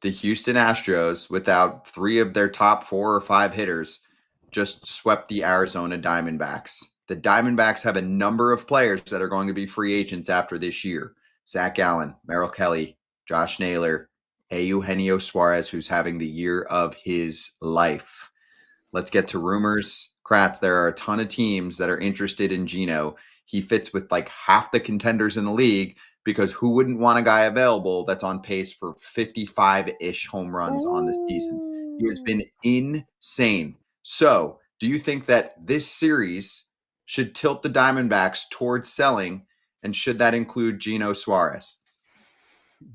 the Houston Astros, without three of their top 4 or 5 hitters, just swept the Arizona Diamondbacks. The Diamondbacks have a number of players that are going to be free agents after this year. Zach Allen, Merrill Kelly, Josh Naylor, Eugenio Suárez, who's having the year of his life. Let's get to rumors. Kratz, there are a ton of teams that are interested in Gino. He fits with like half the contenders in the league because who wouldn't want a guy available that's on pace for 55-ish home runs on the season? He has been insane. So, do you think that this series should tilt the Diamondbacks towards selling, and should that include Gino Suarez?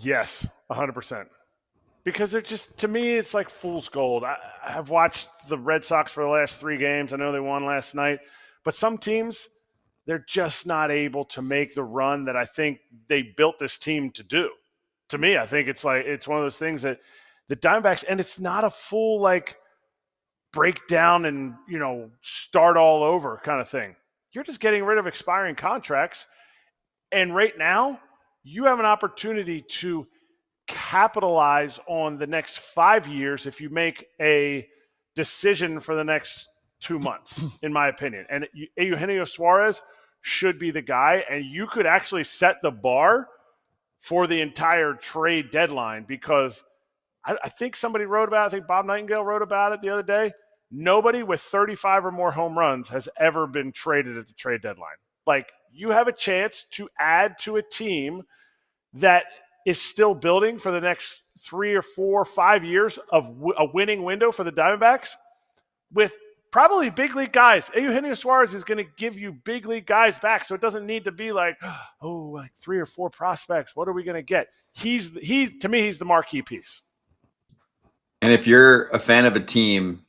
Yes, 100%. Because they're just, to me, it's like fool's gold. I've watched the Red Sox for the last 3 games. I know they won last night. But some teams, they're just not able to make the run that I think they built this team to do. To me, I think it's one of those things that the Diamondbacks, and it's not a full like break down and, start all over kind of thing. You're just getting rid of expiring contracts. And right now, you have an opportunity to capitalize on the next 5 years if you make a decision for the next 2 months, in my opinion. And Eugenio Suárez should be the guy, and you could actually set the bar for the entire trade deadline because I think somebody wrote about it. I think Bob Nightingale wrote about it the other day. Nobody with 35 or more home runs has ever been traded at the trade deadline. Like, you have a chance to add to a team that is still building for the next 3 or 4 or 5 years of a winning window for the Diamondbacks with probably big league guys. Eugenio Suárez is going to give you big league guys back, so it doesn't need to be like 3 or 4 prospects. What are we going to get? To me, he's the marquee piece. And if you're a fan of a team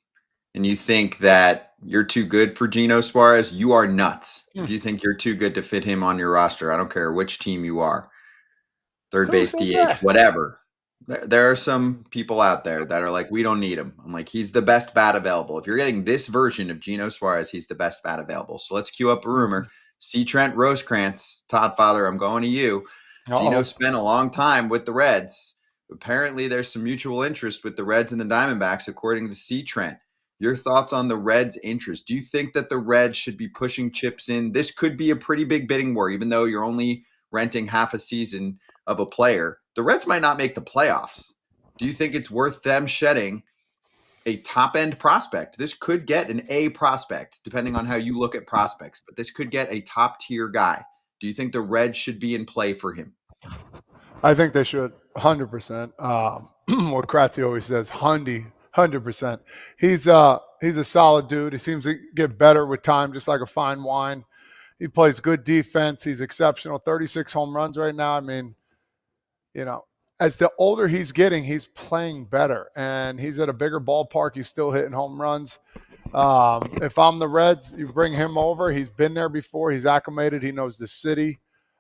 and you think that you're too good for Gino Suarez, you are nuts. If you think you're too good to fit him on your roster, I don't care which team you are. Third base, DH, whatever. There are some people out there that are like, we don't need him. I'm like, he's the best bat available. If you're getting this version of Gino Suarez, he's the best bat available. So let's cue up a rumor. C. Trent Rosecrans, Todd Father, I'm going to you. Gino spent a long time with the Reds. Apparently, there's some mutual interest with the Reds and the Diamondbacks, according to C. Trent. Your thoughts on the Reds' interest? Do you think that the Reds should be pushing chips in? This could be a pretty big bidding war, even though you're only renting half a season of a player. The Reds might not make the playoffs. Do you think it's worth them shedding a top-end prospect? This could get an A prospect, depending on how you look at prospects, but this could get a top-tier guy. Do you think the Reds should be in play for him? I think they should, 100%. What Kratzy always says, 100%. He's a solid dude. He seems to get better with time, just like a fine wine. He plays good defense. He's exceptional. 36 home runs right now. I mean, as the older he's getting, he's playing better. And he's at a bigger ballpark. He's still hitting home runs. If I'm the Reds, you bring him over. He's been there before. He's acclimated. He knows the city.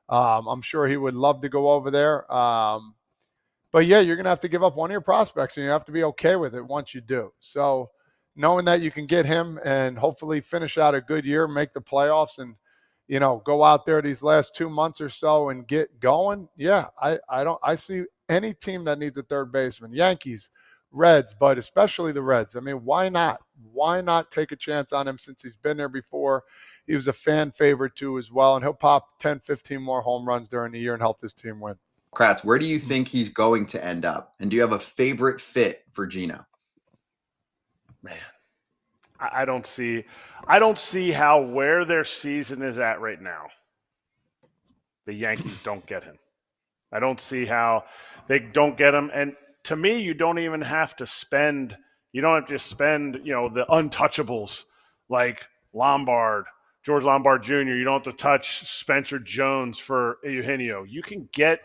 I'm sure he would love to go over there. But, yeah, you're going to have to give up one of your prospects, and you have to be okay with it once you do. So knowing that you can get him and hopefully finish out a good year, make the playoffs, and, go out there these last 2 months or so and get going, yeah, I see any team that needs a third baseman, Yankees, Reds, but especially the Reds. I mean, why not? Why not take a chance on him since he's been there before? He was a fan favorite too as well, and he'll pop 10, 15 more home runs during the year and help his team win. Kratz, where do you think he's going to end up? And do you have a favorite fit for Gino? Man, I don't see how where their season is at right now, the Yankees don't get him. I don't see how they don't get him. And to me, you don't have to spend the untouchables like George Lombard Jr. You don't have to touch Spencer Jones for Eugenio. You can get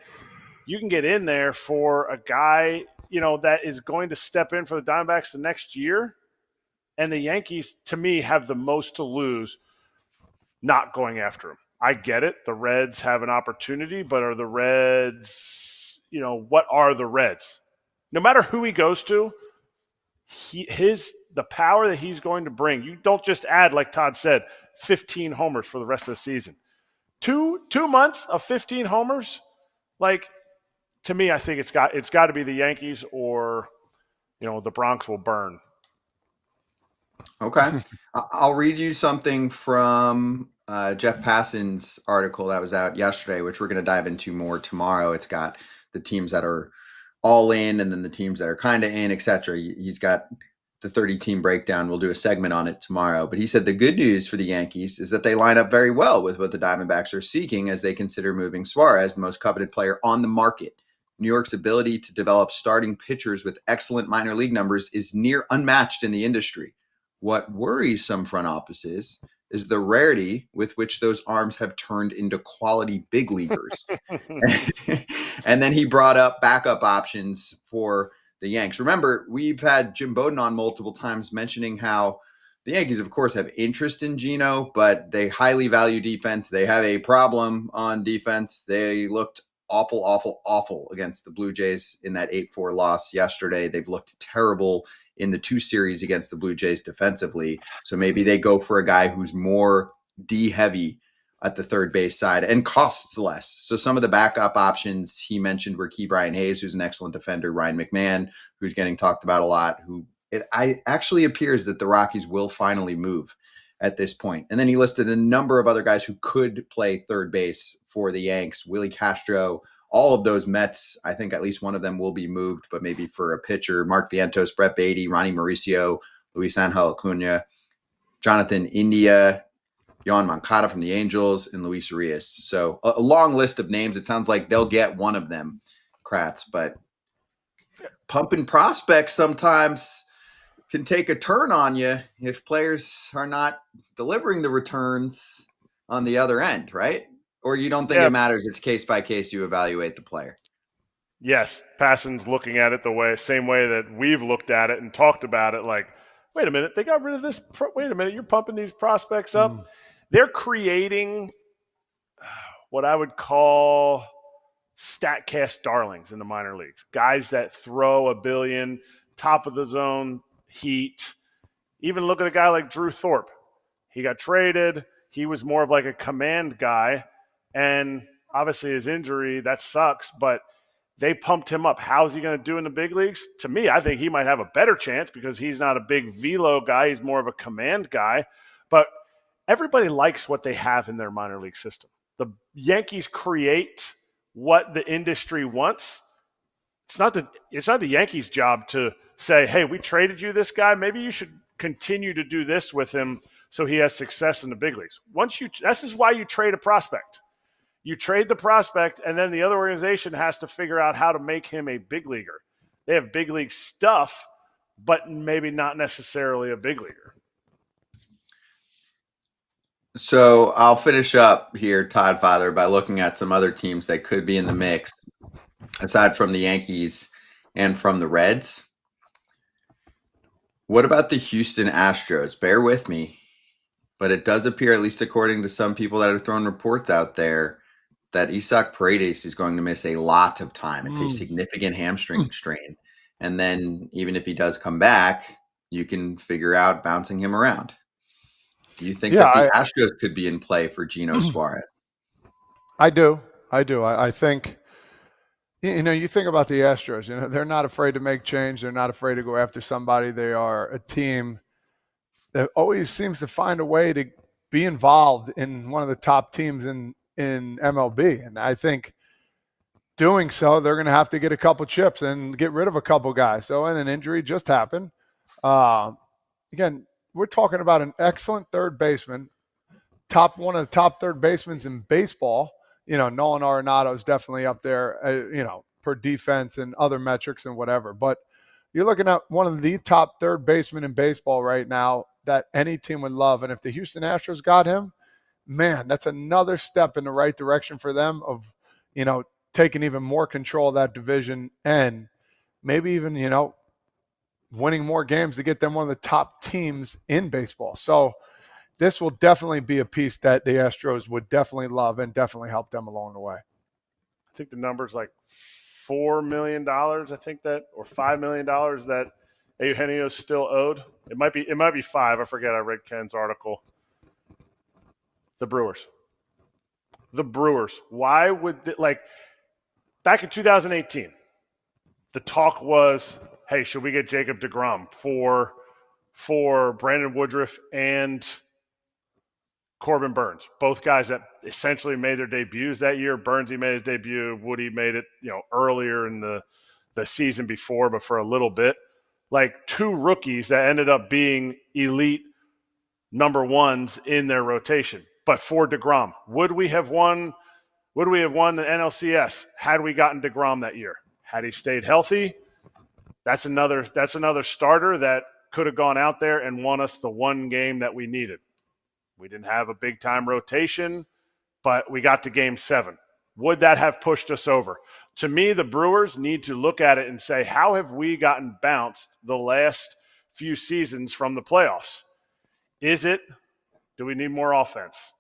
in there for a guy, that is going to step in for the Diamondbacks the next year. And the Yankees, to me, have the most to lose not going after him. I get it. The Reds have an opportunity, but are the Reds, what are the Reds? No matter who he goes to, the power that he's going to bring, you don't just add, like Todd said, 15 homers for the rest of the season. 2 months of 15 homers, like, to me, I think it's got to be the Yankees or the Bronx will burn. Okay. I'll read you something from Jeff Passan's article that was out yesterday, which we're going to dive into more tomorrow. It's got the teams that are all in and then the teams that are kind of in, etc. He's got the 30-team breakdown. We'll do a segment on it tomorrow. But he said the good news for the Yankees is that they line up very well with what the Diamondbacks are seeking as they consider moving Suarez, the most coveted player on the market. New York's ability to develop starting pitchers with excellent minor league numbers is near unmatched in the industry. What worries some front offices is the rarity with which those arms have turned into quality big leaguers. And then he brought up backup options for the Yanks. Remember, we've had Jim Bowden on multiple times mentioning how the Yankees, of course, have interest in Geno, but they highly value defense. They have a problem on defense. They looked awful, awful, awful against the Blue Jays in that 8-4 loss yesterday. They've looked terrible in the 2 series against the Blue Jays defensively. So maybe they go for a guy who's more D heavy at the third base side and costs less. So some of the backup options he mentioned were Key Brian Hayes, who's an excellent defender, Ryan McMahon, who's getting talked about a lot, I actually appears that the Rockies will finally move at this point. And then he listed a number of other guys who could play third base for the Yanks, Willie Castro, all of those Mets. I think at least one of them will be moved, but maybe for a pitcher. Mark Vientos, Brett Beatty, Ronnie Mauricio, Luis Angel Acuna, Jonathan India, Yohan Moncada from the Angels, and Luis Arias. So a long list of names. It sounds like they'll get one of them, Kratz, but pumping prospects sometimes can take a turn on you if players are not delivering the returns on the other end, right? Or you don't think it matters? It's case by case. You evaluate the player. Yes, Passan's looking at it same way that we've looked at it and talked about it. Like, wait a minute, they got rid of this. Wait a minute, you're pumping these prospects up. They're creating what I would call StatCast darlings in the minor leagues. Guys that throw a billion, top of the zone, heat. Even look at a guy like Drew Thorpe. He got traded. He was more of like a command guy. And obviously his injury, that sucks, but they pumped him up. How's he going to do in the big leagues? To me, I think he might have a better chance because he's not a big velo guy. He's more of a command guy. But everybody likes what they have in their minor league system. The Yankees create what the industry wants. It's not the Yankees' job to say, hey, we traded you this guy. Maybe you should continue to do this with him so he has success in the big leagues. This is why you trade a prospect. You trade the prospect, and then the other organization has to figure out how to make him a big leaguer. They have big league stuff, but maybe not necessarily a big leaguer. So I'll finish up here, Todd Father, by looking at some other teams that could be in the mix, aside from the Yankees and from the Reds. What about the Houston Astros? Bear with me, but it does appear, at least according to some people that have thrown reports out there, that Isaac Paredes is going to miss a lot of time. It's a significant hamstring strain. And then even if he does come back, you can figure out bouncing him around. Do you think that the Astros could be in play for Eugenio Suárez? I do. I think, you think about the Astros, they're not afraid to make change. They're not afraid to go after somebody. They are a team that always seems to find a way to be involved in one of the top teams in MLB. And I think doing so, they're going to have to get a couple chips and get rid of a couple guys. So, and an injury just happened. Again, we're talking about an excellent third baseman, one of the top third basemen in baseball. Nolan Arenado is definitely up there, per defense and other metrics and whatever. But you're looking at one of the top third basemen in baseball right now that any team would love. And if the Houston Astros got him, man, that's another step in the right direction for them of, taking even more control of that division and maybe even, winning more games to get them one of the top teams in baseball. So this will definitely be a piece that the Astros would definitely love and definitely help them along the way. I think the number's like $4 million, or $5 million that Eugenio's still owed. It might be 5. I forget. I read Ken's article. The Brewers. Why would back in 2018, the talk was, hey, should we get Jacob deGrom for Brandon Woodruff and Corbin Burns, both guys that essentially made their debuts that year. Burnsy made his debut. Woody made it, earlier in the season before, but for a little bit. Like two rookies that ended up being elite number ones in their rotation. But for DeGrom, would we have won the NLCS had we gotten DeGrom that year? Had he stayed healthy, that's another starter that could have gone out there and won us the one game that we needed. We didn't have a big-time rotation, but we got to Game 7. Would that have pushed us over? To me, the Brewers need to look at it and say, how have we gotten bounced the last few seasons from the playoffs? Do we need more offense?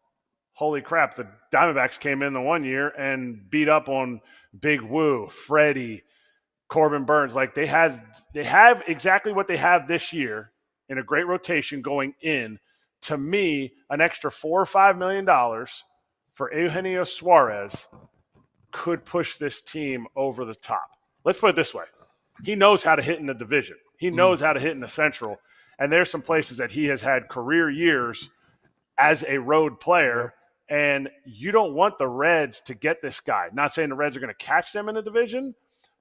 Holy crap, the Diamondbacks came in the one year and beat up on Big Woo, Freddie, Corbin Burns. Like they have exactly what they have this year in a great rotation going in. To me, an extra $4 or $5 million for Eugenio Suárez could push this team over the top. Let's put it this way. He knows how to hit in the division. He knows how to hit in the Central. And there's some places that he has had career years as a road player, and you don't want the Reds to get this guy. Not saying the Reds are going to catch them in the division,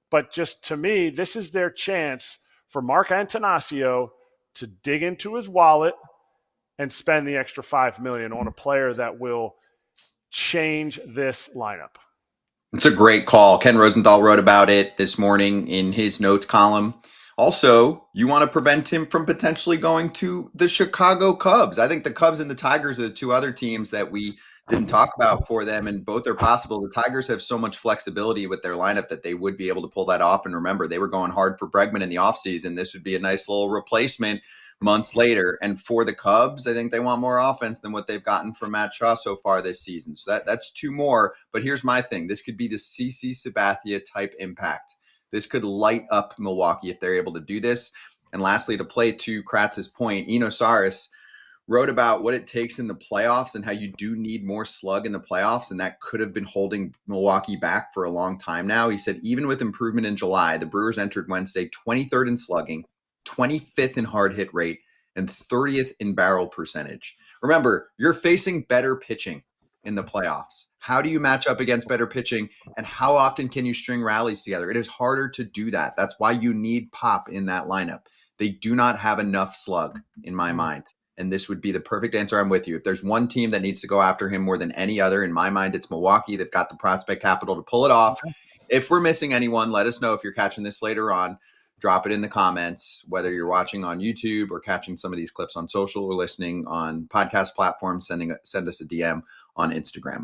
but just to me, this is their chance for Mark Antanasio to dig into his wallet and spend the extra $5 million on a player that will change this lineup. It's a great call. Ken Rosenthal wrote about it this morning in his notes column. Also, you want to prevent him from potentially going to the Chicago Cubs. I think the Cubs and the Tigers are the two other teams that we didn't talk about for them, and both are possible. The Tigers have so much flexibility with their lineup that they would be able to pull that off. And remember, they were going hard for Bregman in the offseason. This would be a nice little replacement months later. And for the Cubs, I think they want more offense than what they've gotten from Matt Shaw so far this season. So that's two more. But here's my thing. This could be the CC Sabathia type impact. This could light up Milwaukee if they're able to do this. And lastly, to play to Kratz's point, Eugenio Suárez wrote about what it takes in the playoffs and how you do need more slug in the playoffs. And that could have been holding Milwaukee back for a long time now. He said, even with improvement in July, the Brewers entered Wednesday 23rd in slugging, 25th in hard hit rate, and 30th in barrel percentage. Remember, you're facing better pitching in the playoffs. How do you match up against better pitching, and how often can you string rallies together? It is harder to do that. That's why you need pop in that lineup. They do not have enough slug in my mind. And this would be the perfect answer. I'm with you. If there's one team that needs to go after him more than any other, in my mind, it's Milwaukee. They've got the prospect capital to pull it off. If we're missing anyone, let us know. If you're catching this later on, drop it in the comments, whether you're watching on YouTube or catching some of these clips on social or listening on podcast platforms, send us a DM on Instagram.